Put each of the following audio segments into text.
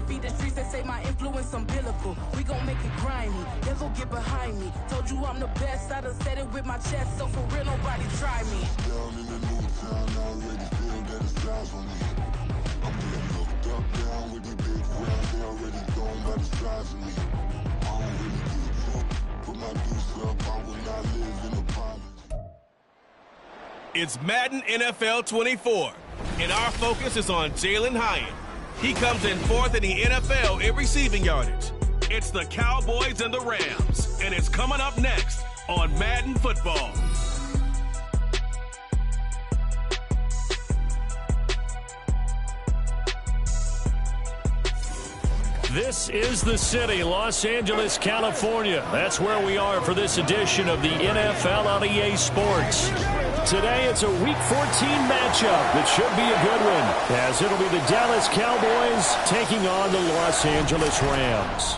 feed the streets, they say my influence umbilical. We gon' make it grimy, never get behind me. Told you I'm the best, I done said it with my chest, so for real, nobody try me. Down in the new town, already feel that it's eyes on me. I'm getting looked up, down with the big round, they already gone by the size of me. I don't really give a fuck, put my deuce up, I will not live in apology. It's Madden NFL 24, and our focus is on Jalen Hyatt. He comes in fourth in the NFL in receiving yardage. It's the Cowboys and the Rams, and it's coming up next on Madden Football. This is the city, Los Angeles, California. That's where we are for this edition of the NFL on EA Sports. Today, it's a Week 14 matchup that should be a good one, as it'll be the Dallas Cowboys taking on the Los Angeles Rams.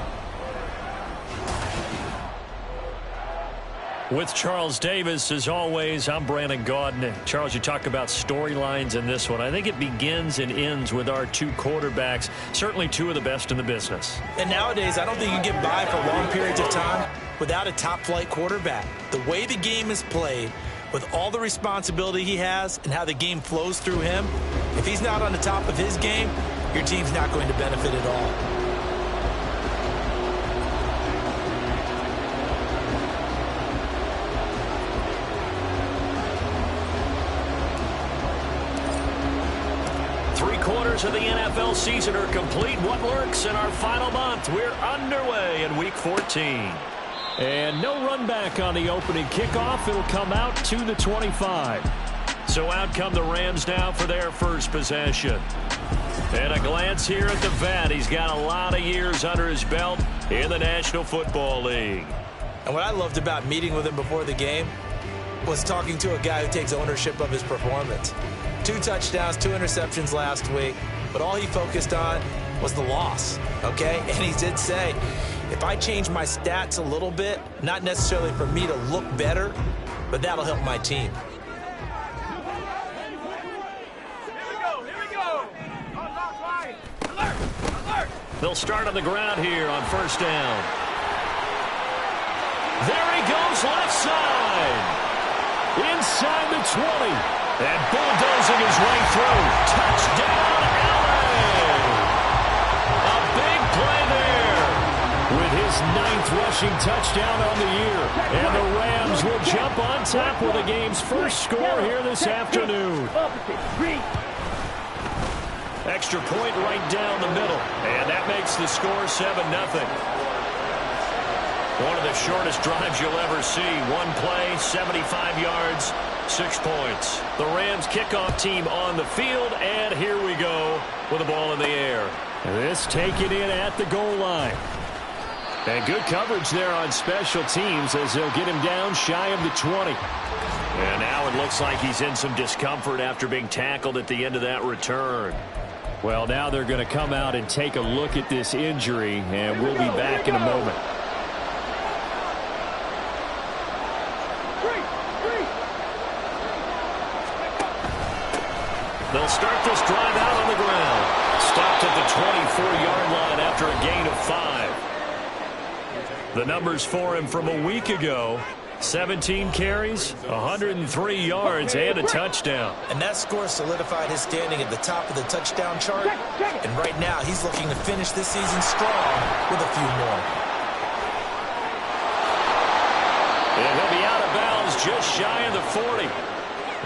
With Charles Davis, as always, I'm Brandon Gaudin. And Charles, you talk about storylines in this one. I think it begins and ends with our two quarterbacks, certainly two of the best in the business. And nowadays, I don't think you can get by for long periods of time without a top-flight quarterback. The way the game is played, with all the responsibility he has and how the game flows through him, if he's not on the top of his game, your team's not going to benefit at all. Three-quarters of the NFL season are complete. What works in our final month? We're underway in Week 14. And no run back on the opening kickoff. It'll come out to the 25. So out come the Rams now for their first possession. And a glance here at the vet. He's got a lot of years under his belt in the National Football League. And what I loved about meeting with him before the game was talking to a guy who takes ownership of his performance. 2 touchdowns, 2 interceptions last week, but all he focused on was the loss, okay? And he did say, if I change my stats a little bit, not necessarily for me to look better, but that'll help my team. Here we go. Alert. They'll start on the ground here on first down. There he goes left side. Inside the 20. And bulldozing his way through. Touchdown, LA! A big play there with his 9th rushing touchdown on the year. And the Rams will jump on top with the game's first score here this afternoon. Extra point right down the middle. And that makes the score 7-0. One of the shortest drives you'll ever see. One play, 75 yards. 6 points. The Rams kickoff team on the field, and here we go with the ball in the air. This taken in at the goal line. And good coverage there on special teams as they'll get him down shy of the 20. And now it looks like he's in some discomfort after being tackled at the end of that return. Well, now they're going to come out and take a look at this injury, and we'll be back in a moment. They'll start this drive out on the ground. Stopped at the 24-yard line after a gain of 5. The numbers for him from a week ago: 17 carries, 103 yards, and a touchdown. And that score solidified his standing at the top of the touchdown chart. And right now, he's looking to finish this season strong with a few more. And he'll be out of bounds just shy of the 40.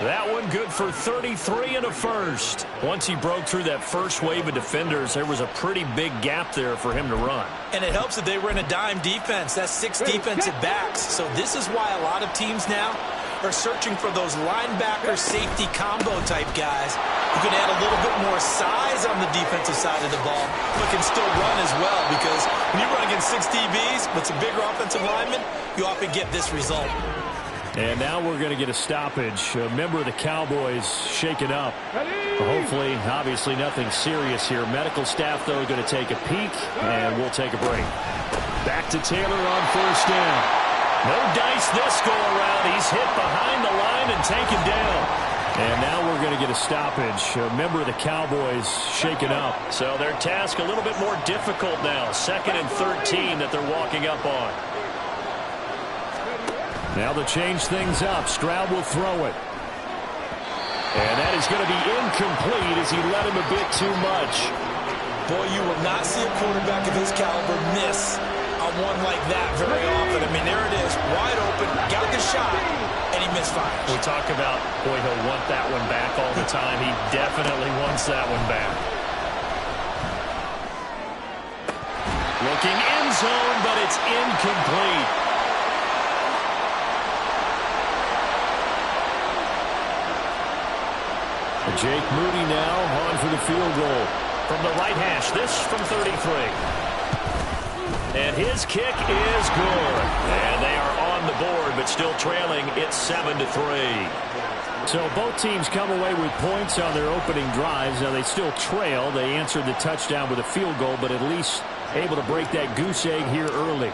That one good for 33 and a first. Once he broke through that first wave of defenders, there was a pretty big gap there for him to run. And it helps that they were in a dime defense. That's 6 defensive backs. So this is why a lot of teams now are searching for those linebacker safety combo type guys who can add a little bit more size on the defensive side of the ball, but can still run as well, because when you run against 6 DBs with some bigger offensive linemen, you often get this result. And now we're going to get a stoppage. A member of the Cowboys shaken up. Hopefully, obviously nothing serious here. Medical staff, though, going to take a peek, and we'll take a break. Back to Taylor on first down. No dice this go around. He's hit behind the line and taken down. And now we're going to get a stoppage. A member of the Cowboys shaken up. So their task a little bit more difficult now. 2nd and 13 that they're walking up on. Now they'll change things up. Stroud will throw it. And that is going to be incomplete as he let him a bit too much. Boy, you will not see a quarterback of his caliber miss on one like that very often. I mean, there it is, wide open, got the shot, and he misfires. We talk about, boy, he'll want that one back all the time. He definitely wants that one back. Looking end zone, but it's incomplete. Jake Moody now on for the field goal. From the right hash, this from 33. And his kick is good. And they are on the board, but still trailing. It's 7-3. So both teams come away with points on their opening drives. Now they still trail. They answered the touchdown with a field goal, but at least able to break that goose egg here early.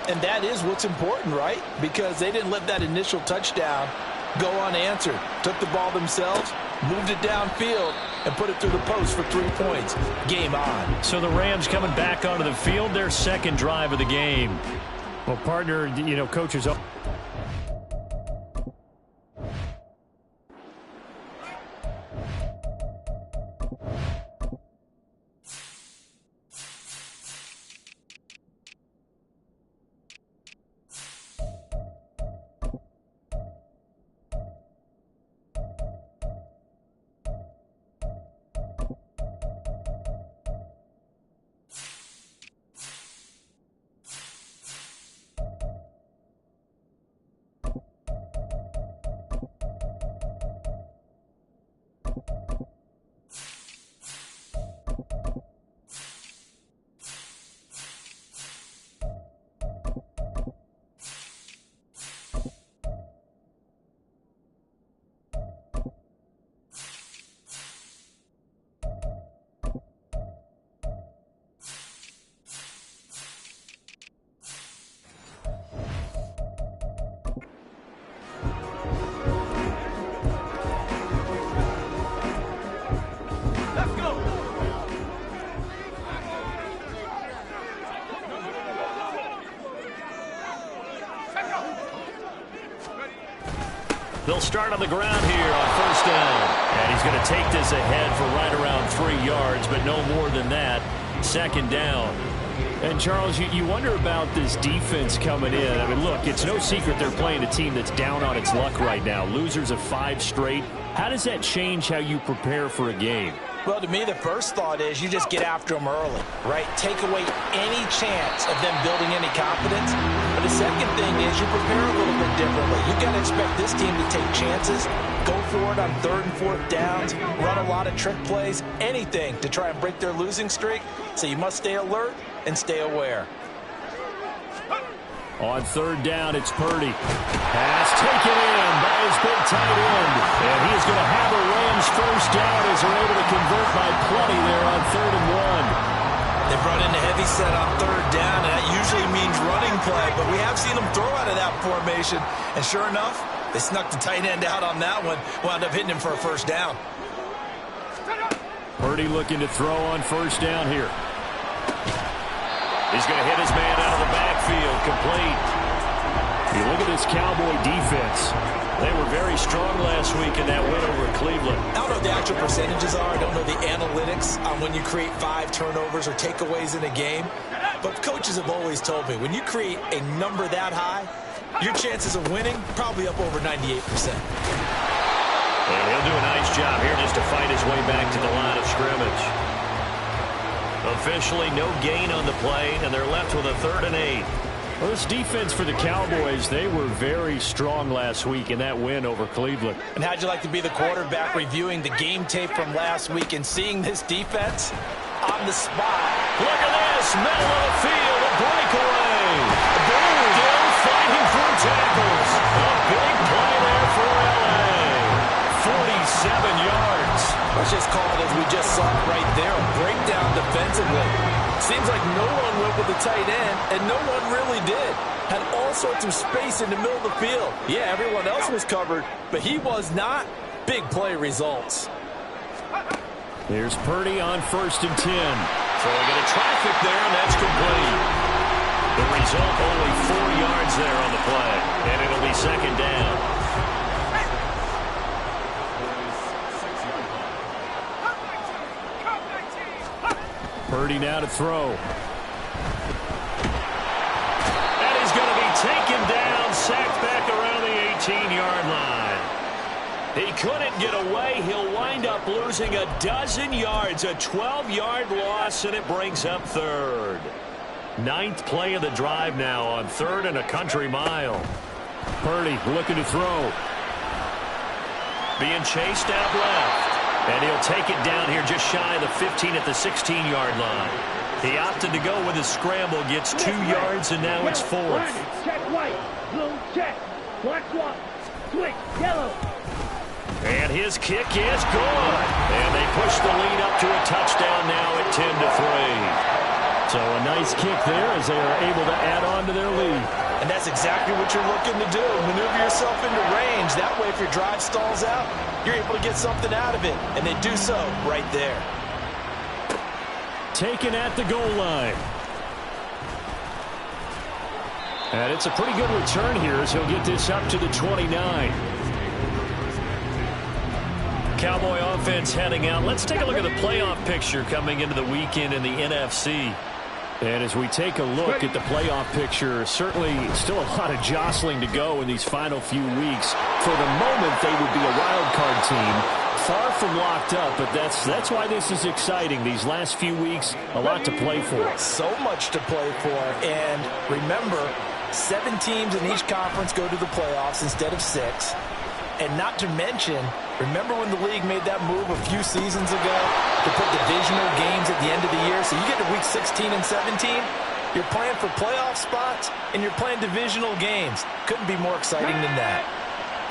And that is what's important, right? Because they didn't let that initial touchdown go unanswered. Took the ball themselves, moved it downfield, and put it through the post for 3 points. Game on. So the Rams coming back onto the field, their second drive of the game. Well, partner, coaches up. They'll start on the ground here on first down. And he's going to take this ahead for right around 3 yards, but no more than that. Second down. And, Charles, you wonder about this defense coming in. I mean, look, it's no secret they're playing a team that's down on its luck right now. Losers of 5 straight. How does that change how you prepare for a game? Well, to me, the first thought is you just get after them early, right? Take away any chance of them building any confidence. But the second thing is you prepare a little bit differently. You got to expect this team to take chances, go for it on 3rd and 4th downs, run a lot of trick plays, anything to try and break their losing streak. So you must stay alert and stay aware. On 3rd down, it's Purdy. Pass taken in by his big tight end. And he is going to have a Rams first down as they're able to convert by plenty there on 3rd and 1. They brought in a heavy set on 3rd down, and that usually means running play. But we have seen them throw out of that formation. And sure enough, they snuck the tight end out on that one. Wound up hitting him for a first down. Purdy looking to throw on first down here. He's going to hit his man out of the backfield, complete. You look at this Cowboy defense. They were very strong last week in that win over Cleveland. I don't know what the actual percentages are. I don't know the analytics on when you create 5 turnovers or takeaways in a game. But coaches have always told me, when you create a number that high, your chances of winning probably up over 98%. And he'll do a nice job here just to fight his way back to the line of scrimmage. Officially no gain on the play, and they're left with a 3rd and 8. Well, this defense for the Cowboys, they were very strong last week in that win over Cleveland. And how'd you like to be the quarterback reviewing the game tape from last week and seeing this defense on the spot? Look at this, middle of the field, a breakaway. Still fighting through tackles. A big play there for LA. 47 yards. Let's just call it as we just saw it right there, a breakdown defensively. Seems like no one went with the tight end, and no one really did. Had all sorts of space in the middle of the field. Yeah, everyone else was covered, but he was not. Big play results. Here's Purdy on 1st and 10. Throwing into traffic there, and that's complete. The result, only 4 yards there on the play, and it'll be 2nd down. Purdy now to throw. And he's going to be taken down, sacked back around the 18-yard line. He couldn't get away. He'll wind up losing 12 yards, a 12-yard loss, and it brings up 3rd. 9th play of the drive now on 3rd and a country mile. Purdy looking to throw. Being chased out left. And he'll take it down here just shy of the 15 at the 16-yard line. He opted to go with his scramble, gets 2 yards, and now it's 4th. Check white, blue check, black swap, switch, yellow. And his kick is good. And they push the lead up to a touchdown now at 10-3. So a nice kick there as they are able to add on to their lead. And that's exactly what you're looking to do. Maneuver yourself into range. That way, if your drive stalls out, you're able to get something out of it. And they do so right there. Taken at the goal line. And it's a pretty good return here as he'll get this up to the 29. Cowboy offense heading out. Let's take a look at the playoff picture coming into the weekend in the NFC. And as we take a look at the playoff picture, certainly still a lot of jostling to go in these final few weeks. For the moment, they would be a wild card team, far from locked up, but that's why this is exciting. These last few weeks, a lot to play for. So much to play for. And remember, 7 teams in each conference go to the playoffs instead of 6. And not to mention, remember when the league made that move a few seasons ago to put divisional games at the end of the year? So you get to week 16 and 17, you're playing for playoff spots, and you're playing divisional games. Couldn't be more exciting than that.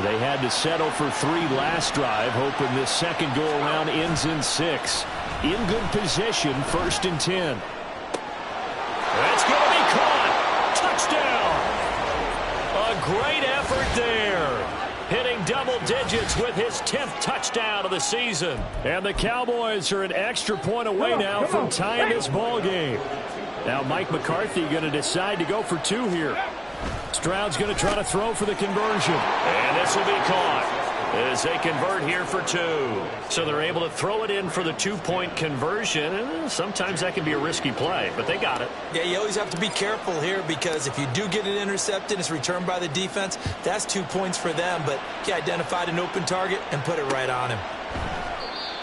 They had to settle for 3 last drive, hoping this second go-around ends in 6. In good position, 1st and 10. That's going to be caught. Touchdown. A great effort there. Hitting double digits with his 10th touchdown of the season. And the Cowboys are an extra point away now from tying this ball game. Now Mike McCarthy going to decide to go for 2 here. Stroud's going to try to throw for the conversion. And this will be caught as they convert here for 2. So they're able to throw it in for the 2-point conversion. And sometimes that can be a risky play, but they got it. Yeah, you always have to be careful here because if you do get it intercepted, it's returned by the defense, that's 2 points for them. But he identified an open target and put it right on him.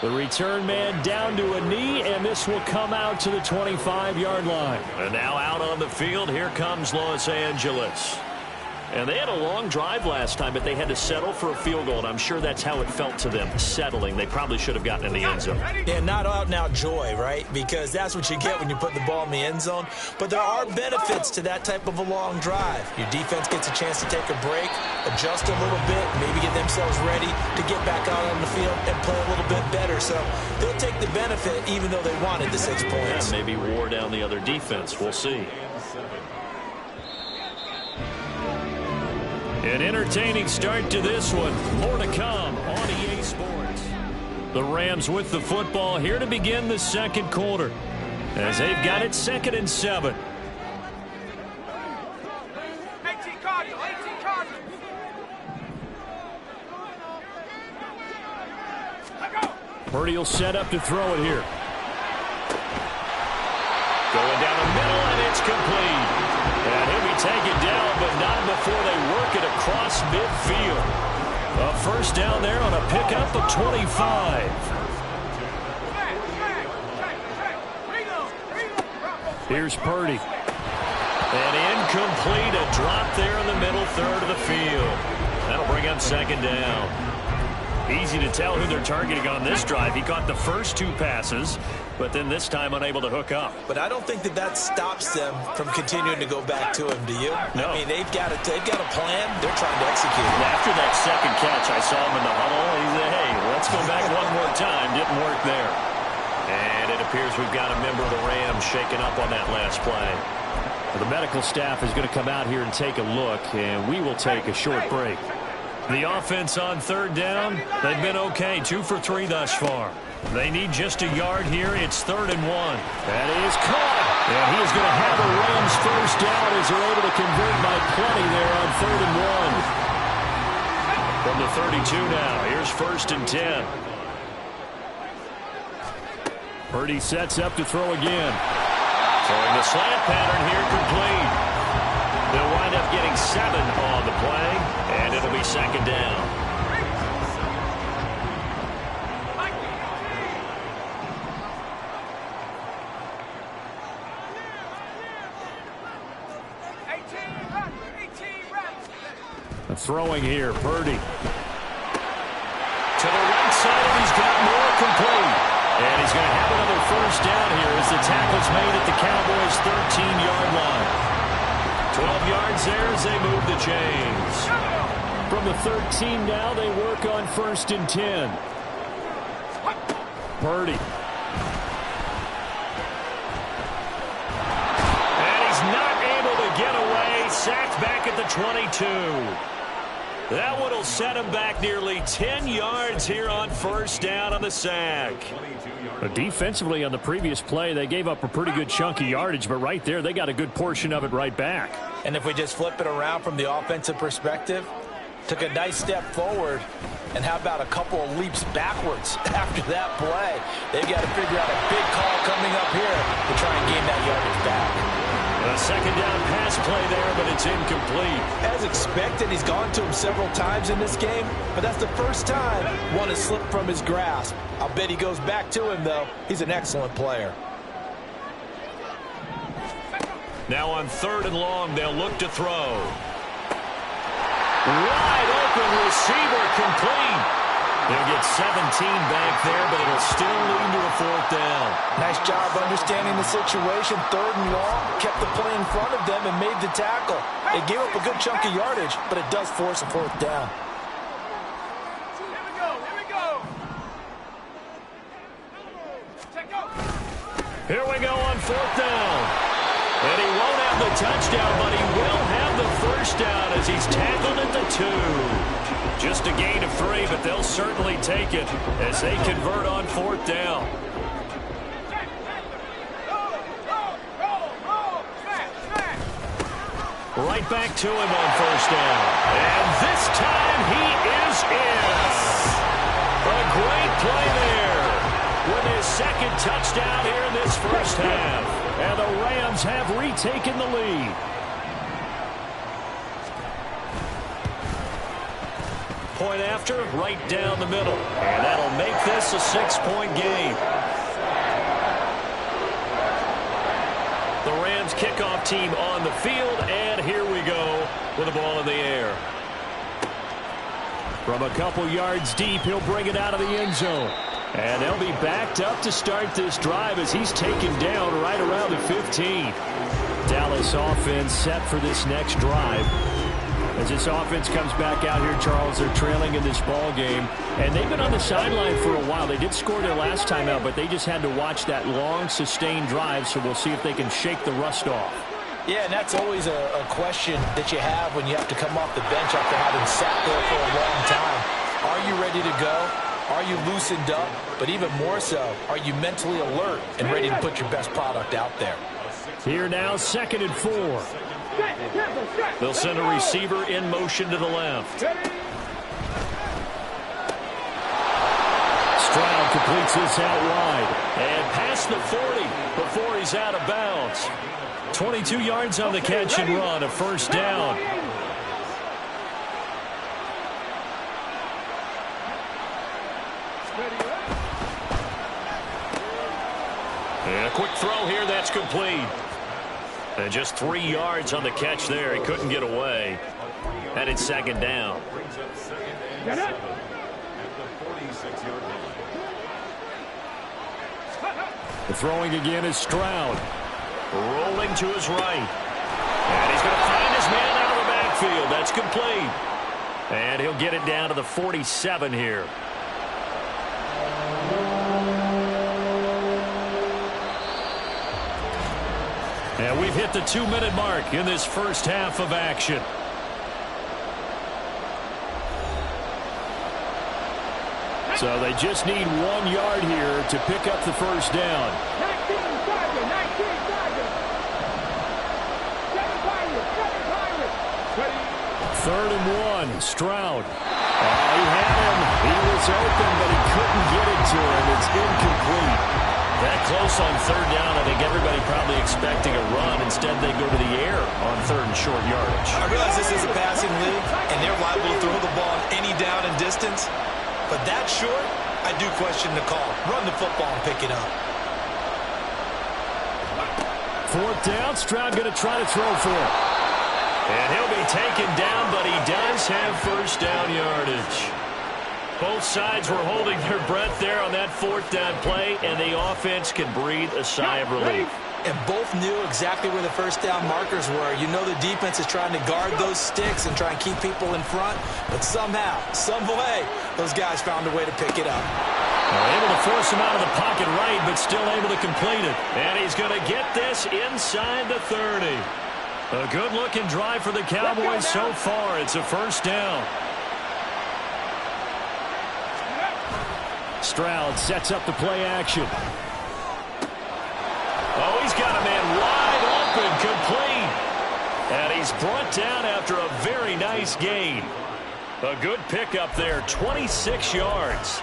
The return man down to a knee, and this will come out to the 25-yard line. And now out on the field, here comes Los Angeles. And they had a long drive last time, but they had to settle for a field goal, and I'm sure that's how it felt to them, settling. They probably should have gotten in the end zone. Yeah, not out-and-out joy, right? Because that's what you get when you put the ball in the end zone. But there are benefits to that type of a long drive. Your defense gets a chance to take a break, adjust a little bit, maybe get themselves ready to get back out on the field and play a little bit better. So they'll take the benefit even though they wanted the 6 points. Yeah, maybe wore down the other defense. We'll see. An entertaining start to this one. More to come on EA Sports. The Rams with the football here to begin the second quarter as they've got it 2nd and 7. 18 Cardinals, 18 Cardinals. Purdy will set up to throw it here. Going down the middle, and it's complete. And he'll be taken down, but not before they work it across midfield. A first down there on a pickup of 25. Here's Purdy. And incomplete, a drop there in the middle third of the field. That'll bring up 2nd down. Easy to tell who they're targeting on this drive. He caught the first 2 passes, but then this time unable to hook up. But I don't think that stops them from continuing to go back to him, do you? No. I mean, they've got a plan. They're trying to execute it. After that second catch, I saw him in the huddle. He said, hey, let's go back one more time. Didn't work there. And it appears we've got a member of the Rams shaken up on that last play. Well, the medical staff is going to come out here and take a look, and we will take a short break. The offense on third down, they've been okay, 2 for 3 thus far. They need just a yard here. It's 3rd and 1. That is caught. And he is going to have a Rams first down as they're able to convert by plenty there on 3rd and 1. From the 32 now, here's 1st and 10. Purdy sets up to throw again. Throwing the slant pattern here, complete. They'll wind up getting 7 on the play, and it'll be 2nd down. Throwing here, Purdy. To the right side, and he's got more, complete. And he's going to have another first down here as the tackle's made at the Cowboys' 13-yard line. 12 yards there as they move the chains. From the 13 now, they work on 1st and 10. Purdy. And he's not able to get away. Sacked back at the 22. That one will set him back nearly 10 yards here on 1st down on the sack. Defensively on the previous play, they gave up a pretty good chunk of yardage, but right there, they got a good portion of it right back. And if we just flip it around from the offensive perspective, took a nice step forward, and how about a couple of leaps backwards after that play? They've got to figure out a big call coming up here to try and gain that yardage back. A 2nd down pass play there, but it's incomplete. As expected, he's gone to him several times in this game, but that's the first time one has slipped from his grasp. I'll bet he goes back to him, though. He's an excellent player. Now on 3rd and long, they'll look to throw. Wide open receiver, complete. They'll get 17 back there, but it'll still lead to a 4th down. Nice job understanding the situation. 3rd and long, kept the play in front of them and made the tackle. They gave up a good chunk of yardage, but it does force a 4th down. Here we go on 4th down. And he won't have the touchdown, but he will have the first down as he's tackled at the 2. Just a gain of 3, but they'll certainly take it as they convert on 4th down. Right back to him on 1st down. And this time he is in. A great play there with his 2nd touchdown here in this first half. And the Rams have retaken the lead. Point after, right down the middle. And that'll make this a 6-point game. The Rams kickoff team on the field, and here we go with the ball in the air. From a couple yards deep, he'll bring it out of the end zone. And they'll be backed up to start this drive as he's taken down right around the 15. Dallas offense set for this next drive. As this offense comes back out here, Charles, they're trailing in this ball game. And they've been on the sideline for a while. They did score their last time out, but they just had to watch that long, sustained drive, so we'll see if they can shake the rust off. Yeah, and that's always a question that you have when you have to come off the bench after having sat there for a long time. Are you ready to go? Are you loosened up? But even more so, are you mentally alert and ready to put your best product out there? Here now, 2nd and 4. They'll send a receiver in motion to the left. Stroud completes this out wide. And past the 40 before he's out of bounds. 22 yards on the catch and run, a 1st down. And a quick throw here, that's complete. And just 3 yards on the catch there. He couldn't get away. And it's 2nd down. The throwing again is Stroud. Rolling to his right. And he's going to find his man out of the backfield. That's complete. And he'll get it down to the 47 here. And we've hit the 2-minute mark in this first half of action. So they just need 1 yard here to pick up the first down. 19 Tiger, 19 Tiger. 7 Pirates, 7 Pirates. Ready? 3rd and 1, Stroud. He had him. He was open, but he couldn't get it to him. It's incomplete. That close on 3rd down, I think everybody probably expecting a run. Instead, they go to the air on 3rd and short yardage. I realize this is a passing league, and they're liable to throw the ball on any down and distance. But that short, I do question the call. Run the football and pick it up. 4th down, Stroud going to try to throw for it. And he'll be taken down, but he does have first down yardage. Both sides were holding their breath there on that 4th down play, and the offense can breathe a sigh of relief. And both knew exactly where the first down markers were. You know the defense is trying to guard those sticks and try and keep people in front, but somehow, some way, those guys found a way to pick it up. They're able to force him out of the pocket right, but still able to complete it. And he's going to get this inside the 30. A good-looking drive for the Cowboys so far. It's a first down. Stroud sets up the play action. Oh, he's got a man wide open, complete. And he's brought down after a very nice gain. A good pickup there, 26 yards.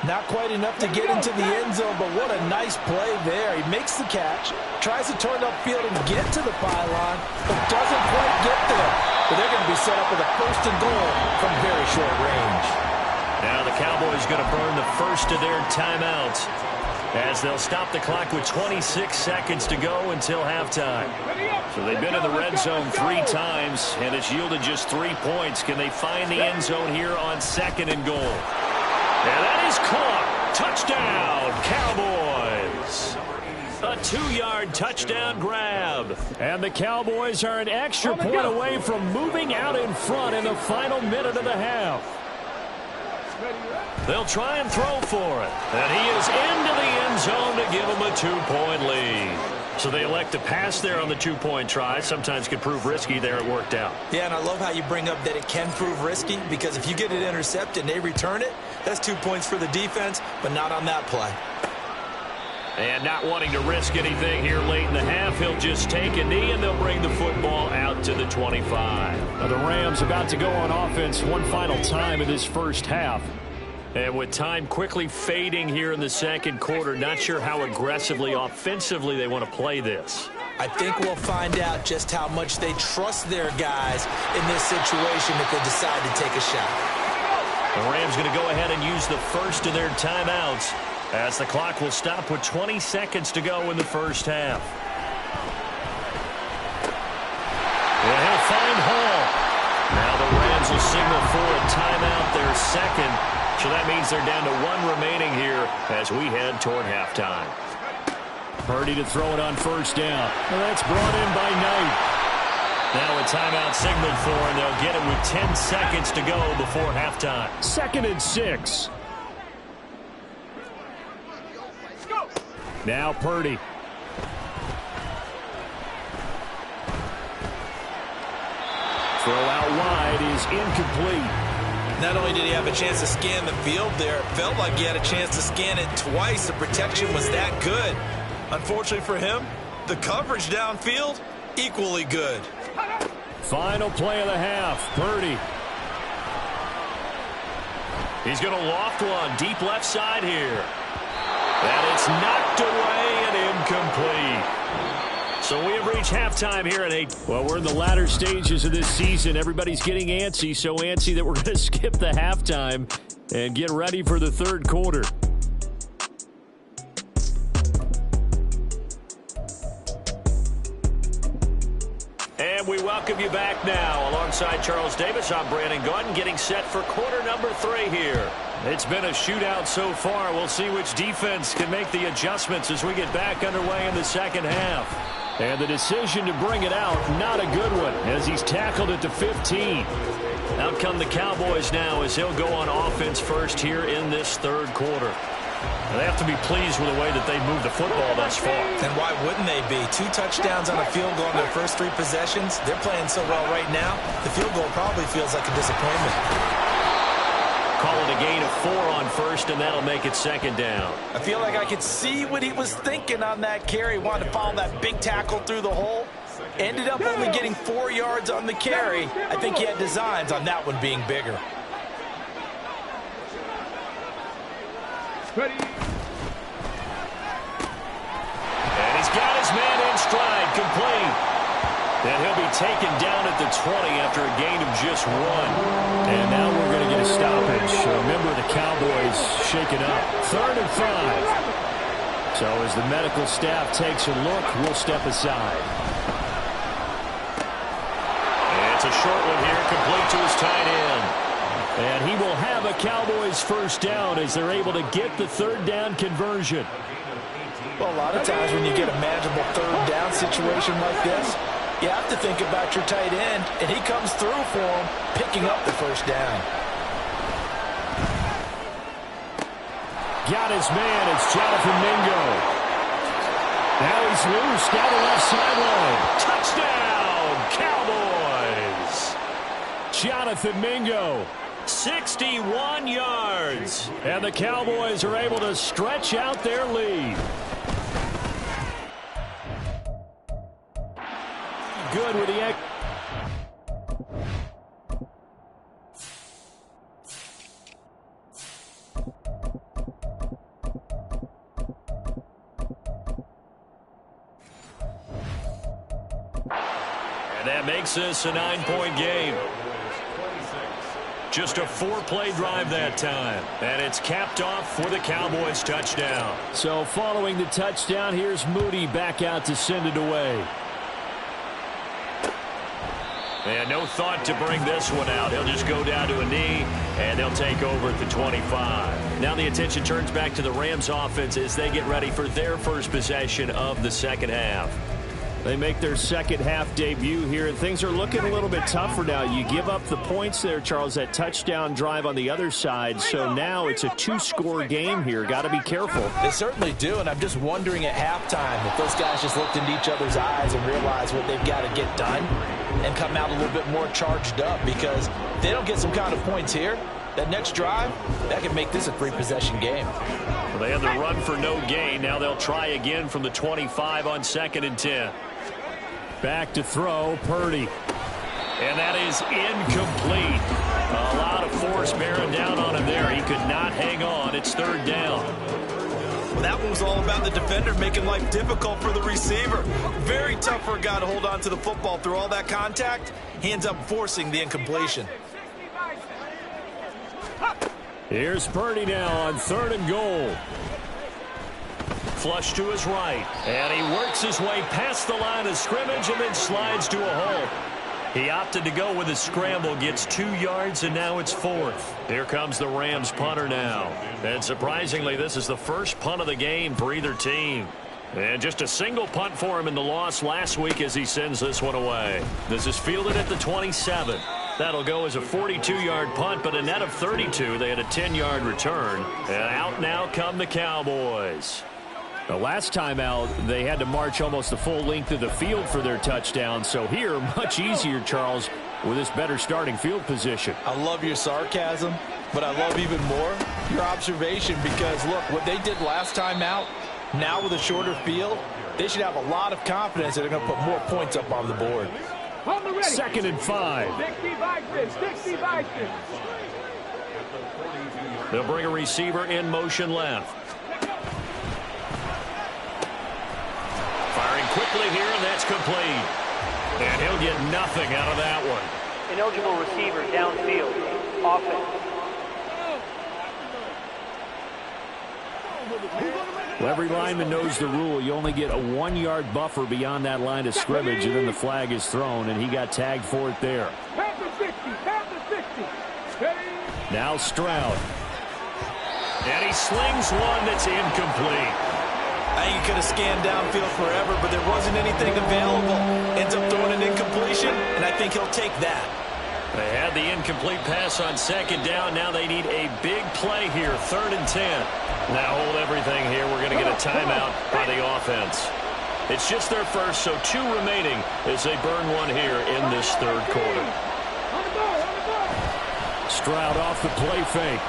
Not quite enough to get into the end zone, but what a nice play there. He makes the catch, tries to turn upfield and get to the pylon, but doesn't quite get there. But they're going to be set up with a 1st and goal from very short range. Now the Cowboys going to burn the first of their timeouts as they'll stop the clock with 26 seconds to go until halftime. So they've been in the red zone 3 times, and it's yielded just 3 points. Can they find the end zone here on 2nd and goal? And that is caught. Touchdown, Cowboys. A 2-yard touchdown grab. And the Cowboys are an extra point away from moving out in front in the final minute of the half. They'll try and throw for it. And he is into the end zone to give them a 2-point lead. So they elect to pass there on the 2-point try. Sometimes can prove risky there. It worked out. Yeah, and I love how you bring up that it can prove risky, because if you get it intercepted and they return it, that's 2 points for the defense, but not on that play. And not wanting to risk anything here late in the half, he'll just take a knee, and they'll bring the football out to the 25. Now the Rams about to go on offense one final time in this first half. And with time quickly fading here in the second quarter, not sure how aggressively, offensively they want to play this. I think we'll find out just how much they trust their guys in this situation if they decide to take a shot. The Rams going to go ahead and use the first of their timeouts as the clock will stop with 20 seconds to go in the first half. And he'll find Hall. Now the Rams will signal for a timeout, their second. So that means they're down to 1 remaining here as we head toward halftime. Purdy to throw it on first down. Well, that's brought in by Knight. Now a timeout signaled for, and they'll get it with 10 seconds to go before halftime. 2nd and 6. Now Purdy. Throw out wide is incomplete. Not only did he have a chance to scan the field there, it felt like he had a chance to scan it twice. The protection was that good. Unfortunately for him, the coverage downfield, equally good. Final play of the half, Purdy. He's going to loft one, deep left side here. And it's knocked away and incomplete. So we have reached halftime here at 8. Well, we're in the latter stages of this season. Everybody's getting antsy, so antsy that we're going to skip the halftime and get ready for the third quarter. And we welcome you back now. Alongside Charles Davis, I'm Brandon Gaudin, getting set for quarter number 3 here. It's been a shootout so far. We'll see which defense can make the adjustments as we get back underway in the second half. And the decision to bring it out, not a good one, as he's tackled at the 15. Out come the Cowboys now as he'll go on offense first here in this third quarter. And they have to be pleased with the way that they moved the football thus far. And why wouldn't they be? 2 touchdowns on a field goal in their first 3 possessions. They're playing so well right now, the field goal probably feels like a disappointment. call it a gain of 4 on first, and that'll make it second down. I feel like I could see what he was thinking on that carry. Wanted to follow that big tackle through the hole. Ended up only getting 4 yards on the carry. I think he had designs on that one being bigger. Ready. And he's got his man in stride, complete. And he'll be taken down at the 20 after a gain of just 1. And now we're going to get a stoppage. Remember, the Cowboys shaken up. 3rd and 5. So as the medical staff takes a look, we'll step aside. And it's a short one here, complete to his tight end. And he will have a Cowboys first down as they're able to get the 3rd down conversion. Well, a lot of times when you get a manageable 3rd down situation like this, you have to think about your tight end, and he comes through for him, picking up the first down. Got his man. It's Jonathan Mingo. Now he's loose down the left sideline. Touchdown, Cowboys! Jonathan Mingo. 61 yards. And the Cowboys are able to stretch out their lead. Good with the egg. And that makes this a 9-point game. Just a 4-play drive that time. And it's capped off with a Cowboys touchdown. So following the touchdown, here's Moody back out to send it away. And no thought to bring this one out. He'll just go down to a knee, and they'll take over at the 25. Now the attention turns back to the Rams offense as they get ready for their first possession of the second half. They make their second half debut here, and things are looking a little bit tougher now. You give up the points there, Charles, that touchdown drive on the other side, so now it's a 2-score game here. Got to be careful. They certainly do, and I'm just wondering at halftime if those guys just looked into each other's eyes and realized what they've got to get done and come out a little bit more charged up, because if they don't get some kind of points here, that next drive, that can make this a 3-possession game. Well, they had the run for no gain. Now they'll try again from the 25 on 2nd and 10. Back to throw, Purdy. And that is incomplete. A lot of force bearing down on him there. He could not hang on. It's 3rd down. Well, that one was all about the defender making life difficult for the receiver. Very tough for a guy to hold on to the football through all that contact. He ends up forcing the incompletion. Here's Purdy now on 3rd and goal. Flush to his right, and he works his way past the line of scrimmage and then slides to a hole. He opted to go with a scramble, gets 2 yards, and now it's 4th. Here comes the Rams punter now. And surprisingly, this is the first punt of the game for either team. And just a single punt for him in the loss last week as he sends this one away. This is fielded at the 27. That'll go as a 42-yard punt, but a net of 32. They had a 10-yard return. And out now come the Cowboys. The last time out, they had to march almost the full length of the field for their touchdown. So here, much easier, Charles, with this better starting field position. I love your sarcasm, but I love even more your observation, because, look, what they did last time out, now with a shorter field, they should have a lot of confidence that they're going to put more points up on the board. 2nd and 5. 60 Vikings. They'll bring a receiver in motion left. Firing quickly here, and that's complete. And he'll get nothing out of that one. Ineligible receiver downfield. Offense. Well, every lineman knows the rule. You only get a 1-yard buffer beyond that line of scrimmage, and then the flag is thrown, and he got tagged for it there. Now Stroud. And he slings one that's incomplete. I think he could have scanned downfield forever, but there wasn't anything available. Ends up throwing an incompletion, and I think he'll take that. They had the incomplete pass on 2nd down. Now they need a big play here, 3rd and 10. Now hold everything here. We're going to get a timeout by the offense. It's just their first, so 2 remaining as they burn one here in this 3rd quarter. Stroud off the play fake.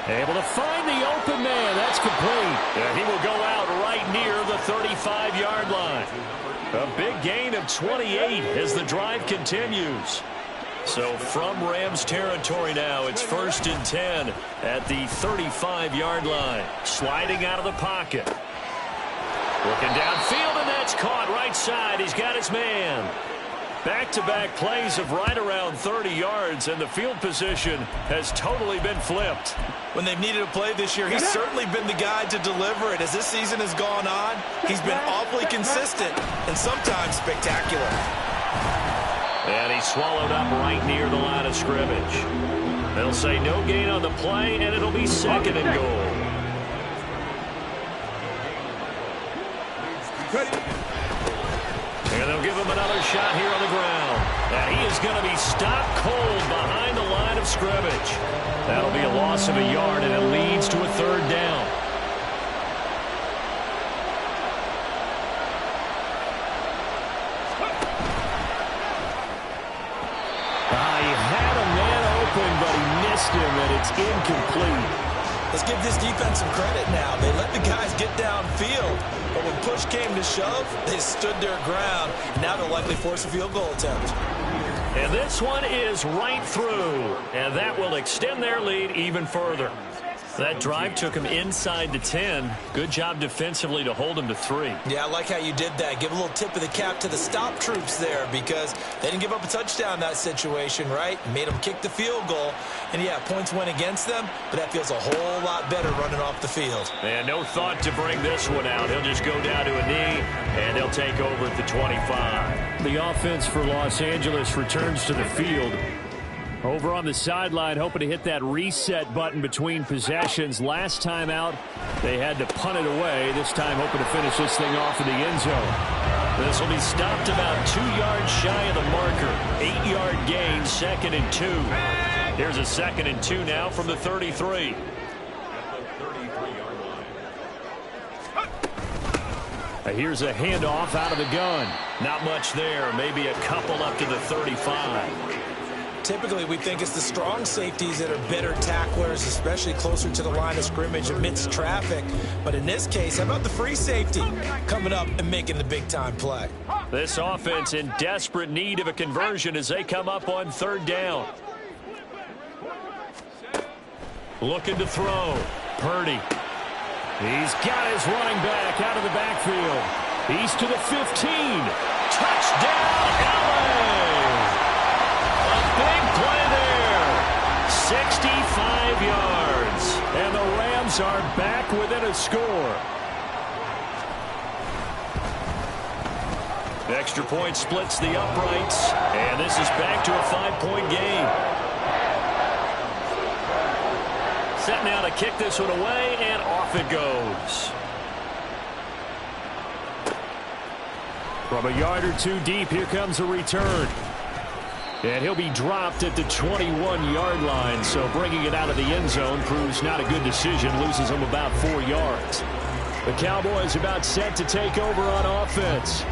Able to find the open man. That's complete. And he will go out right near the 35-yard line. A big gain of 28 as the drive continues. So from Rams territory now, it's 1st and 10 at the 35-yard line. Sliding out of the pocket. Looking downfield, and that's caught right side. He's got his man. Back-to-back plays of right around 30 yards, and the field position has totally been flipped. When they've needed a play this year, he's certainly been the guy to deliver it. As this season has gone on, he's been awfully consistent and sometimes spectacular. And he's swallowed up right near the line of scrimmage. They'll say no gain on the play, and it'll be 2nd and goal. And they'll give him another shot here on the ground. And he is going to be stopped cold behind the line of scrimmage. That'll be a loss of a yard, and it leads to a 3rd down. He had a man open, but he missed him, and it's incomplete. Let's give this defense some credit now. They let the guys get downfield, but when push came to shove, they stood their ground. Now they'll likely force a field goal attempt. And this one is right through, and that will extend their lead even further. That drive took him inside the 10. Good job defensively to hold him to 3. Yeah, I like how you did that. Give a little tip of the cap to the stop troops there because they didn't give up a touchdown in that situation, right? Made them kick the field goal. And, yeah, points went against them, but that feels a whole lot better running off the field. And no thought to bring this one out. He'll just go down to a knee, and they'll take over at the 25. The offense for Los Angeles returns to the field. Over on the sideline, hoping to hit that reset button between possessions. Last time out, they had to punt it away. This time, hoping to finish this thing off in the end zone. This will be stopped about 2 yards shy of the marker. 8-yard gain, 2nd and 2. Here's a 2nd and 2 now from the 33. Here's a handoff out of the gun. Not much there. Maybe a couple up to the 35. Typically, we think it's the strong safeties that are better tacklers, especially closer to the line of scrimmage amidst traffic. But in this case, how about the free safety coming up and making the big-time play? This offense in desperate need of a conversion as they come up on 3rd down. Looking to throw. Purdy. He's got his running back out of the backfield. He's to the 15. Touchdown, LA! Big play there. 65 yards. And the Rams are back within a score. Extra point splits the uprights. And this is back to a 5-point game. Set now to kick this one away, and off it goes. From a yard or two deep, here comes a return. And he'll be dropped at the 21-yard line, so bringing it out of the end zone proves not a good decision, loses him about 4 yards. The Cowboys about set to take over on offense.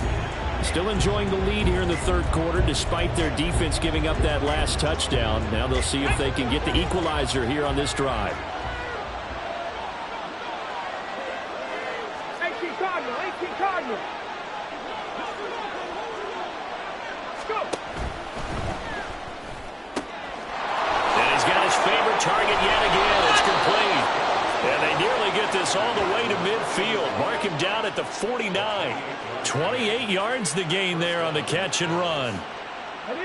Still enjoying the lead here in the 3rd quarter, despite their defense giving up that last touchdown. Now they'll see if they can get the equalizer here on this drive. 18 Cardinal, 18 Cardinal. Favorite target yet again. It's complete. And they nearly get this all the way to midfield. Mark him down at the 49. 28 yards the gain there on the catch and run.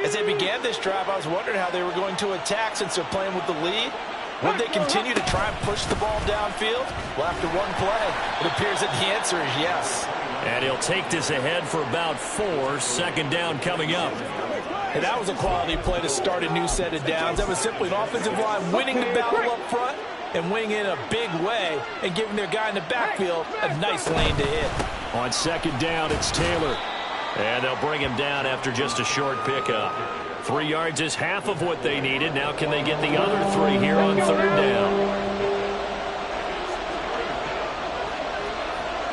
As they began this drive, I was wondering how they were going to attack since they're playing with the lead. Would they continue to try and push the ball downfield? Well, after one play, it appears that the answer is yes. And he'll take this ahead for about 4. 2nd down coming up. And that was a quality play to start a new set of downs. That was simply an offensive line winning the battle up front and winning in a big way and giving their guy in the backfield a nice lane to hit. On 2nd down, it's Taylor. And they'll bring him down after just a short pickup. 3 yards is half of what they needed. Now can they get the other 3 here on 3rd down?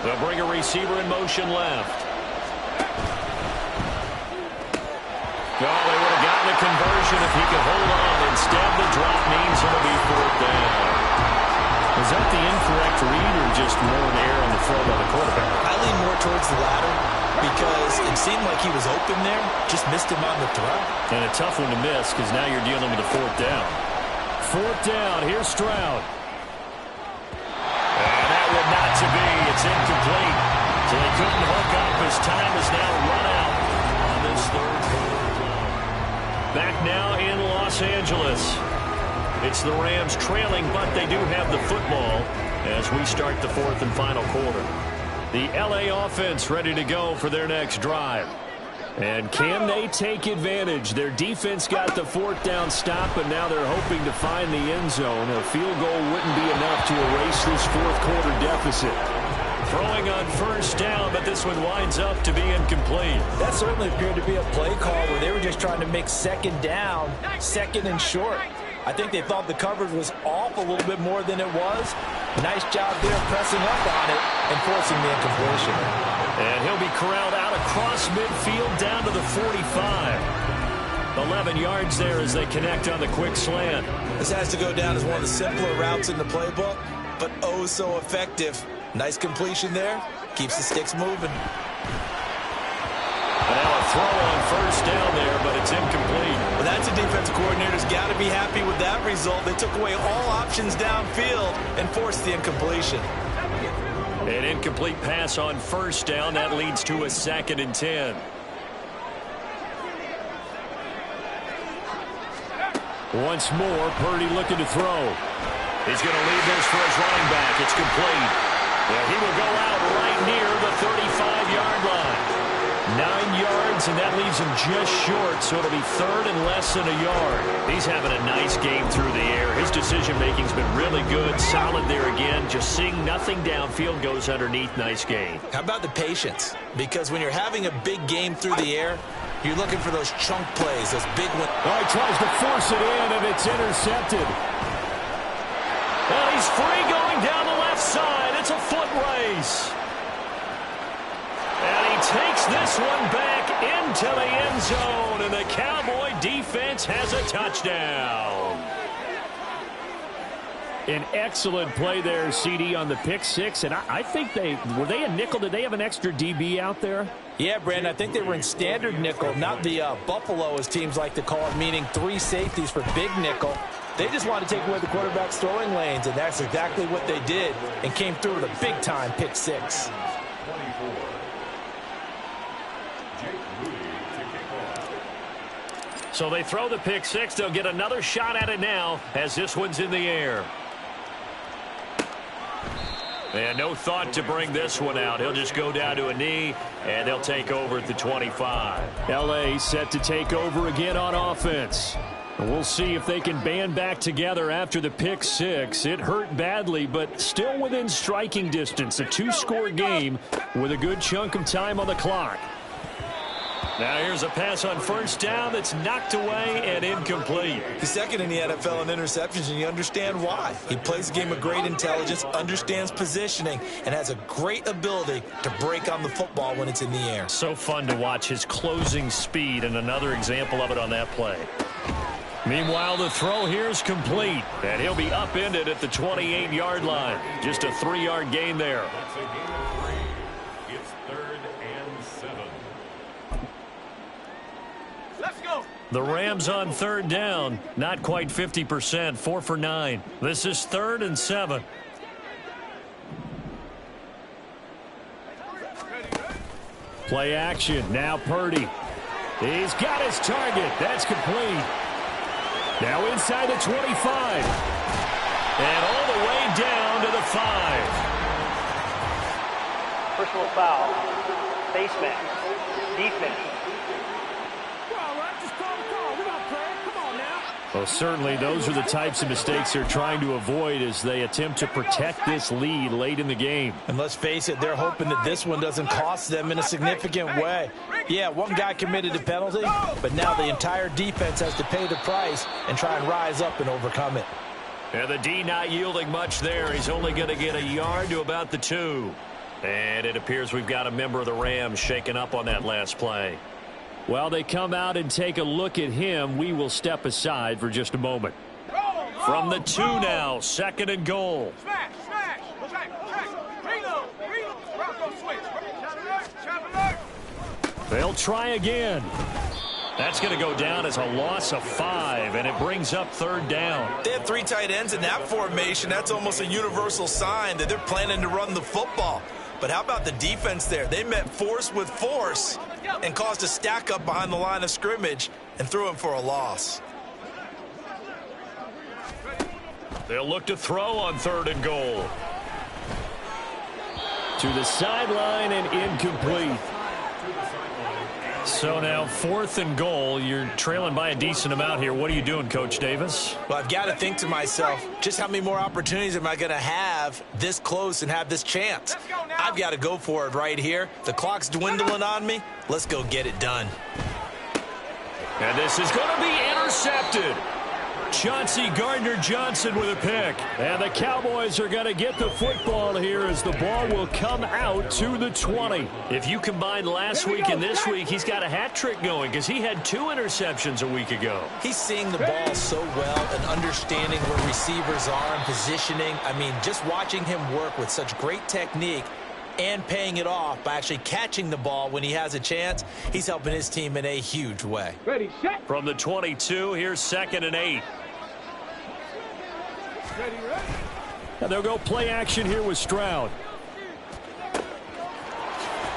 They'll bring a receiver in motion left. Oh, they would have gotten a conversion conversion if he can hold on. Instead, the drop means it'll be 4th down. Was that the incorrect read or just more an error on the throw by the quarterback? I lean more towards the latter because it seemed like he was open there, just missed him on the throw. And a tough one to miss because now you're dealing with a 4th down. 4th down, here's Stroud. And that one not to be. It's incomplete. So they couldn't hook up. His time is now run out on this 3rd quarter play. Back now in Los Angeles. It's the Rams trailing, but they do have the football as we start the 4th and final quarter. The LA offense ready to go for their next drive. And can they take advantage? Their defense got the 4th down stop, and now they're hoping to find the end zone. A field goal wouldn't be enough to erase this 4th quarter deficit. Throwing on 1st down, but this one winds up to be incomplete. That certainly appeared to be a play call where they were just trying to make 2nd down, 2nd and short. I think they thought the coverage was off a little bit more than it was. Nice job there pressing up on it and forcing the incompletion. And he'll be corralled out across midfield down to the 45. 11 yards there as they connect on the quick slant. This has to go down as one of the simpler routes in the playbook, but oh so effective. Nice completion there. Keeps the sticks moving. And now a throw on 1st down there, but it's incomplete. Well, that's a defensive coordinator's got to be happy with that result. They took away all options downfield and forced the incompletion. An incomplete pass on 1st down. That leads to a 2nd and 10. Once more, Purdy looking to throw. He's going to leave this for his running back. It's complete. Well, he will go out right near the 35-yard line. 9 yards, and that leaves him just short, so it'll be 3rd and less than a yard. He's having a nice game through the air. His decision-making's been really good. Solid there again. Just seeing nothing downfield goes underneath. Nice game. How about the patience? Because when you're having a big game through the air, you're looking for those chunk plays, those big ones. Oh, he tries to force it in, and it's intercepted. And he's free going down the left side. It's a foot race. And he takes this one back into the end zone, and the Cowboy defense has a touchdown. An excellent play there, CD, on the pick 6, and I think were they a nickel? Did they have an extra DB out there? Yeah, Brandon, I think they were in standard nickel, not the Buffalo, as teams like to call it, meaning 3 safeties for big nickel. They just wanted to take away the quarterback's throwing lanes, and that's exactly what they did, and came through with a big-time pick 6. So they throw the pick 6. They'll get another shot at it now as this one's in the air. And no thought to bring this one out. He'll just go down to a knee, and they'll take over at the 25. L.A. set to take over again on offense. We'll see if they can band back together after the pick 6. It hurt badly, but still within striking distance. A 2-score game with a good chunk of time on the clock. Now here's a pass on 1st down that's knocked away and incomplete. He's 2nd in the NFL in interceptions, and you understand why. He plays a game with great intelligence, understands positioning, and has a great ability to break on the football when it's in the air. So fun to watch his closing speed, and another example of it on that play. Meanwhile, the throw here is complete. And he'll be upended at the 28-yard line. Just a 3-yard gain there. It's 3rd and 7. Let's go. The Rams on 3rd down. Not quite 50%. 4 for 9. This is 3rd and 7. Play action. Now Purdy. He's got his target. That's complete. Now inside the 25. And all the way down to the 5. Personal foul. Face mask. Defense. Well, certainly those are the types of mistakes they're trying to avoid as they attempt to protect this lead late in the game. And let's face it, they're hoping that this one doesn't cost them in a significant way. Yeah, one guy committed a penalty, but now the entire defense has to pay the price and try and rise up and overcome it. And the D not yielding much there. He's only going to get a yard to about the 2. And it appears we've got a member of the Rams shaken up on that last play. While they come out and take a look at him, we will step aside for just a moment. From the 2 now, 2nd and goal. They'll try again. That's going to go down as a loss of 5, and it brings up 3rd down. They have 3 tight ends in that formation. That's almost a universal sign that they're planning to run the football. But how about the defense there? They met force with force and caused a stack up behind the line of scrimmage and threw him for a loss. They'll look to throw on 3rd and goal. To the sideline and incomplete. So now 4th and goal. You're trailing by a decent amount here. What are you doing, Coach Davis? Well, I've got to think to myself, just how many more opportunities am I going to have this close and have this chance? I've got to go for it right here. The clock's dwindling on me. Let's go get it done. And this is going to be intercepted. Chauncey Gardner-Johnson with a pick. And the Cowboys are going to get the football here as the ball will come out to the 20. If you combine last week and this week, he's got a hat trick going because he had 2 interceptions a week ago. He's seeing the ball so well and understanding where receivers are and positioning. I mean, just watching him work with such great technique and paying it off by actually catching the ball when he has a chance, he's helping his team in a huge way. Ready, set. From the 22, here's 2nd and 8. Ready. And they'll go play action here with Stroud.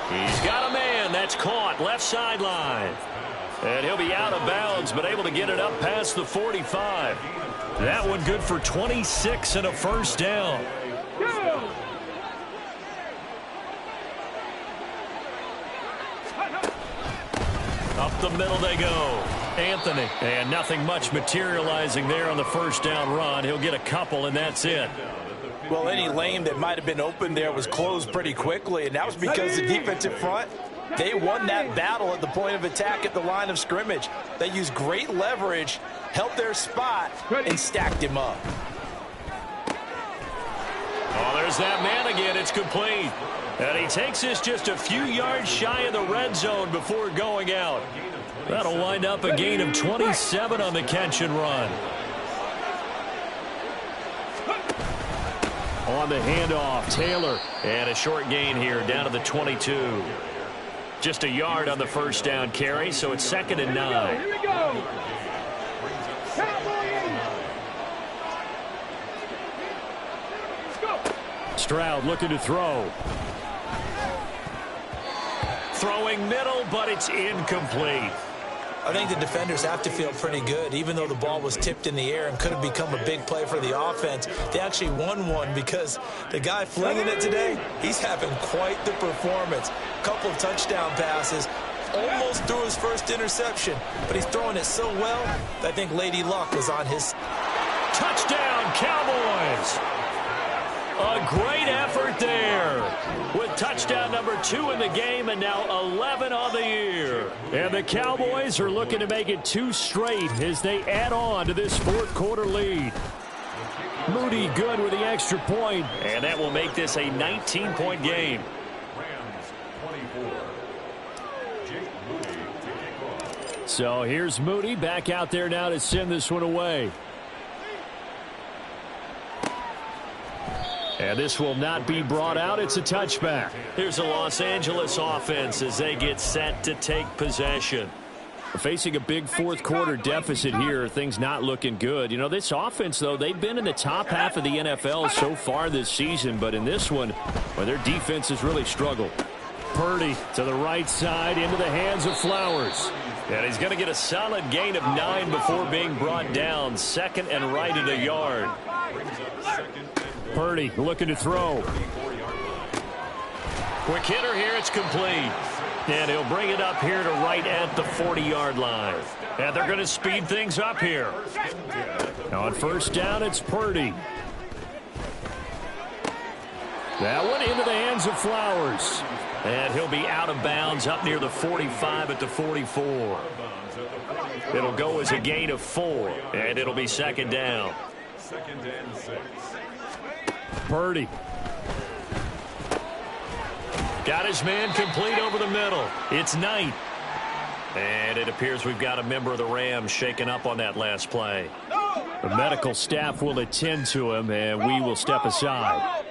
He's got a man. That's caught. Left sideline. And he'll be out of bounds, but able to get it up past the 45. That one good for 26 and a 1st down. Go. Up the middle they go. Anthony. And nothing much materializing there on the 1st down run. He'll get a couple, and that's it. Well, any lane that might have been open there was closed pretty quickly, and that was because the defensive front, they won that battle at the point of attack at the line of scrimmage. They used great leverage, held their spot, and stacked him up. Oh, there's that man again. It's complete. And he takes this just a few yards shy of the red zone before going out. That'll wind up a gain of 27 on the catch and run. On the handoff, Taylor. And a short gain here down to the 22. Just a yard on the 1st down carry, so it's 2nd and 9. Here we go. Stroud looking to throw. Throwing middle, but it's incomplete. I think the defenders have to feel pretty good. Even though the ball was tipped in the air and could have become a big play for the offense, they actually won one because the guy flinging it today, he's having quite the performance. Couple of touchdown passes, almost threw his 1st interception, but he's throwing it so well that I think Lady Luck was on his. Touchdown, Cowboys! A great effort there with touchdown number 2 in the game and now 11 on the year. And the Cowboys are looking to make it 2 straight as they add on to this 4th quarter lead. Moody good with the extra point. And that will make this a 19-point game. So here's Moody back out there now to send this one away. And this will not be brought out. It's a touchback. Here's the Los Angeles offense as they get set to take possession. Facing a big 4th quarter deficit here, things not looking good. You know, this offense, though, they've been in the top half of the NFL so far this season. But in this one, well, their defense has really struggled. Purdy to the right side into the hands of Flowers. And he's going to get a solid gain of 9 before being brought down. 2nd and right at a yard. Purdy looking to throw. Quick hitter here. It's complete. And he'll bring it up here to right at the 40-yard line. And they're going to speed things up here. On 1st down, it's Purdy. That one into the hands of Flowers. And he'll be out of bounds up near the 45 at the 44. It'll go as a gain of 4. And it'll be 2nd down. 2nd and 6. Purdy. Got his man complete over the middle. It's Knight. And it appears we've got a member of the Rams shaken up on that last play. The medical staff will attend to him, and we will step aside.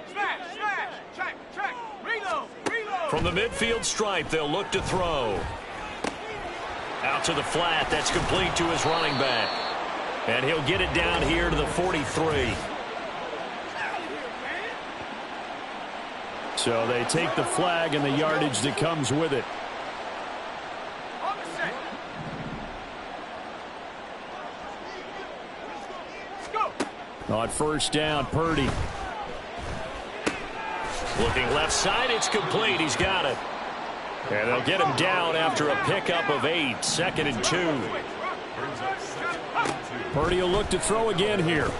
From the midfield stripe, they'll look to throw. Out to the flat. That's complete to his running back. And he'll get it down here to the 43. So they take the flag and the yardage that comes with it. On first down, Purdy. Looking left side, it's complete. He's got it. And they'll get him down after a pickup of 8, 2nd and 2. Purdy will look to throw again here.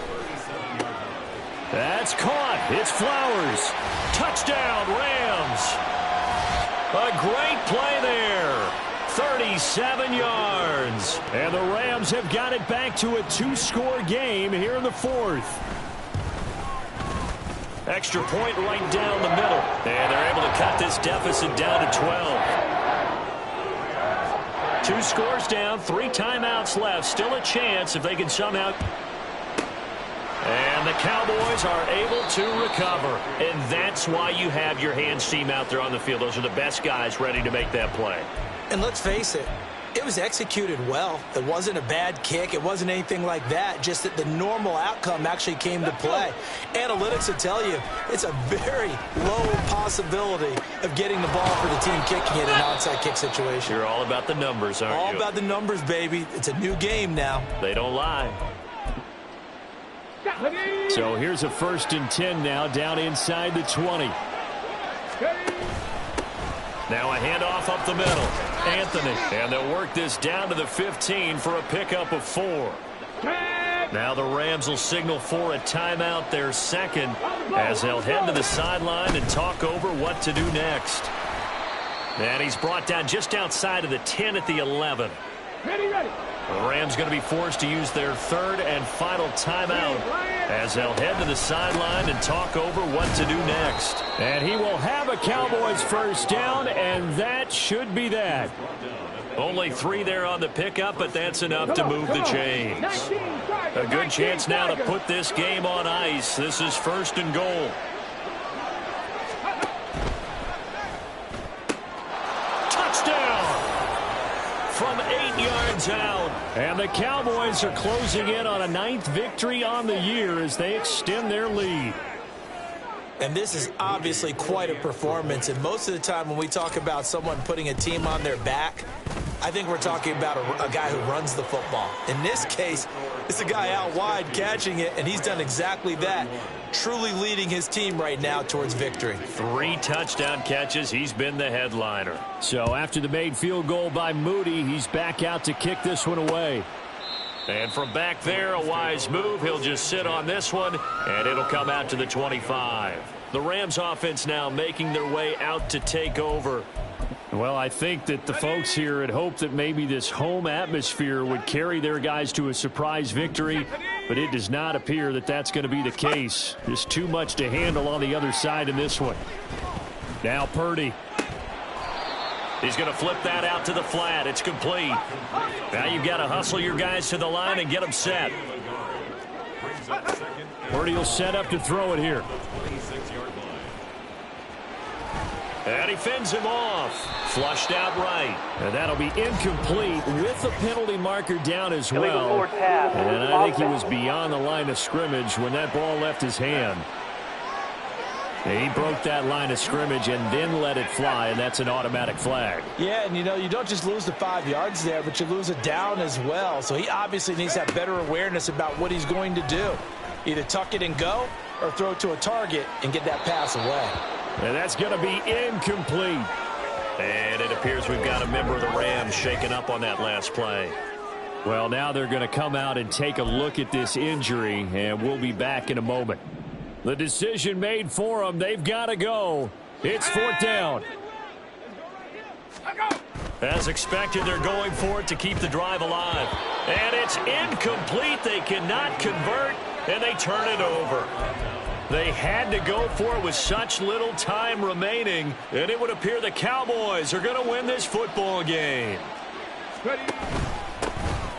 That's caught. It's Flowers. Touchdown, Rams. A great play there. 37 yards. And the Rams have got it back to a 2-score game here in the 4th. Extra point right down the middle. And they're able to cut this deficit down to 12. 2 scores down, 3 timeouts left. Still a chance if they can somehow. And the Cowboys are able to recover. And that's why you have your hands team out there on the field. Those are the best guys ready to make that play. And let's face it, it was executed well. It wasn't a bad kick. It wasn't anything like that. Just that the normal outcome actually came to play. Analytics will tell you it's a very low possibility of getting the ball for the team kicking it in an onside kick situation. You're all about the numbers, aren't you? All about the numbers, baby. It's a new game now. They don't lie. So here's a 1st and 10 now down inside the 20. Now a handoff up the middle. Anthony. And they'll work this down to the 15 for a pickup of 4. Now the Rams will signal for a timeout, their second, as they'll head to the sideline and talk over what to do next. And he's brought down just outside of the 10 at the 11. The Rams going to be forced to use their 3rd and final timeout as they'll head to the sideline and talk over what to do next. And he will have a Cowboys first down, and that should be that. Only 3 there on the pickup, but that's enough to move the chains. A good chance now to put this game on ice. This is 1st and goal. From 8 yards out. And the Cowboys are closing in on a 9th victory on the year as they extend their lead. And this is obviously quite a performance. And most of the time when we talk about someone putting a team on their back, I think we're talking about a guy who runs the football. In this case, it's a guy out wide catching it, and he's done exactly that. Truly leading his team right now towards victory. 3 touchdown catches. He's been the headliner. So after the made field goal by Moody, he's back out to kick this one away. And from back there, a wise move. He'll just sit on this one, and it'll come out to the 25. The Rams offense now making their way out to take over. Well, I think that the folks here had hoped that maybe this home atmosphere would carry their guys to a surprise victory, but it does not appear that that's going to be the case. Just too much to handle on the other side in this one. Now Purdy. He's going to flip that out to the flat. It's complete. Now you've got to hustle your guys to the line and get them set. Purdy will set up to throw it here. And he fends him off. Flushed out right. And that'll be incomplete with the penalty marker down as well. And I think he was beyond the line of scrimmage when that ball left his hand. He broke that line of scrimmage and then let it fly, and that's an automatic flag. Yeah, and you don't just lose the 5 yards there, but you lose it down as well. So he obviously needs to have better awareness about what he's going to do. Either tuck it and go or throw it to a target and get that pass away. And that's going to be incomplete. And it appears we've got a member of the Rams shaken up on that last play. Well, now they're going to come out and take a look at this injury, and we'll be back in a moment. The decision made for them. They've got to go. It's 4th down. As expected, they're going for it to keep the drive alive. And it's incomplete. They cannot convert, and they turn it over. They had to go for it with such little time remaining, and it would appear the Cowboys are going to win this football game.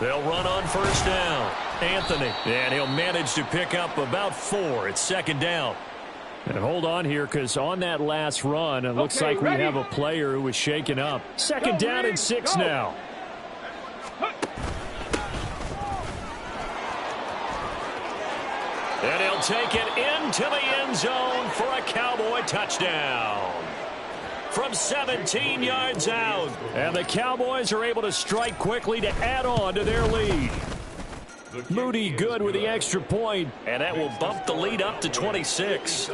They'll run on first down. Anthony, and he'll manage to pick up about 4. It's second down. And hold on here, because on that last run, it looks like we have a player who was shaken up. Second down and 6 now. And he'll take it into the end zone for a Cowboy touchdown. From 17 yards out. And the Cowboys are able to strike quickly to add on to their lead. Moody good with the extra point. And that will bump the lead up to 26.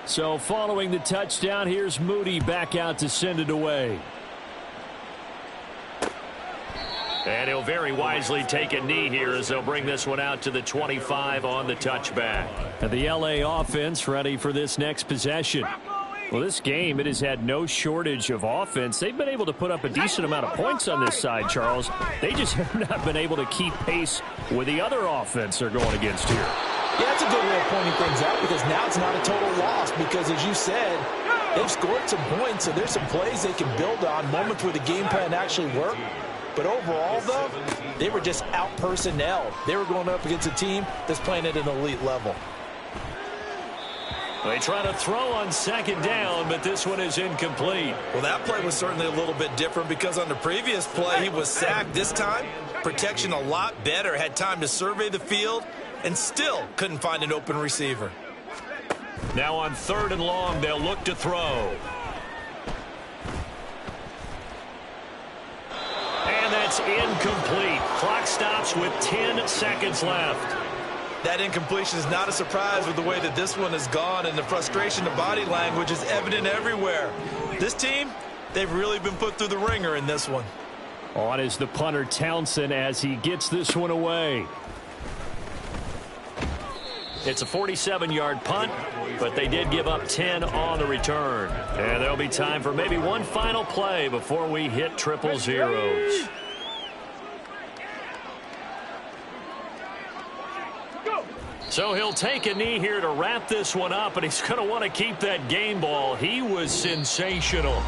So following the touchdown, here's Moody back out to send it away. And he'll very wisely take a knee here as they'll bring this one out to the 25 on the touchback. And the LA offense ready for this next possession. Well, this game, it has had no shortage of offense. They've been able to put up a decent amount of points on this side, Charles. They just have not been able to keep pace with the other offense they're going against here. Yeah, that's a good way of pointing things out, because now it's not a total loss, because as you said, they've scored some points, so there's some plays they can build on, moments where the game plan actually worked. But overall, though, they were just out-personnel. They were going up against a team that's playing at an elite level. They try to throw on second down, but this one is incomplete. Well, that play was certainly a little bit different, because on the previous play, he was sacked. This time, protection a lot better, had time to survey the field, and still couldn't find an open receiver. Now on 3rd and long, they'll look to throw. And that's incomplete. Clock stops with 10 seconds left. That incompletion is not a surprise with the way that this one has gone, and the frustration, the body language is evident everywhere. This team, they've really been put through the ringer in this one. On is the punter Townsend as he gets this one away. It's a 47-yard punt, but they did give up 10 on the return. And there'll be time for maybe one final play before we hit 000. So he'll take a knee here to wrap this one up, and he's going to want to keep that game ball. He was sensational.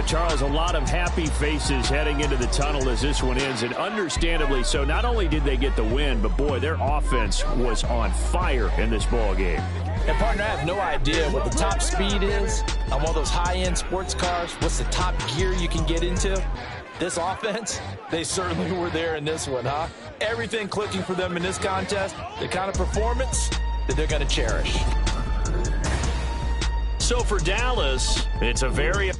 Charles, a lot of happy faces heading into the tunnel as this one ends, and understandably so. Not only did they get the win, but boy, their offense was on fire in this ball game. And partner, I have no idea what the top speed is on one of those high-end sports cars. What's the top gear you can get into? This offense, they certainly were there in this one, huh? Everything clicking for them in this contest, the kind of performance that they're going to cherish. So for Dallas, it's a very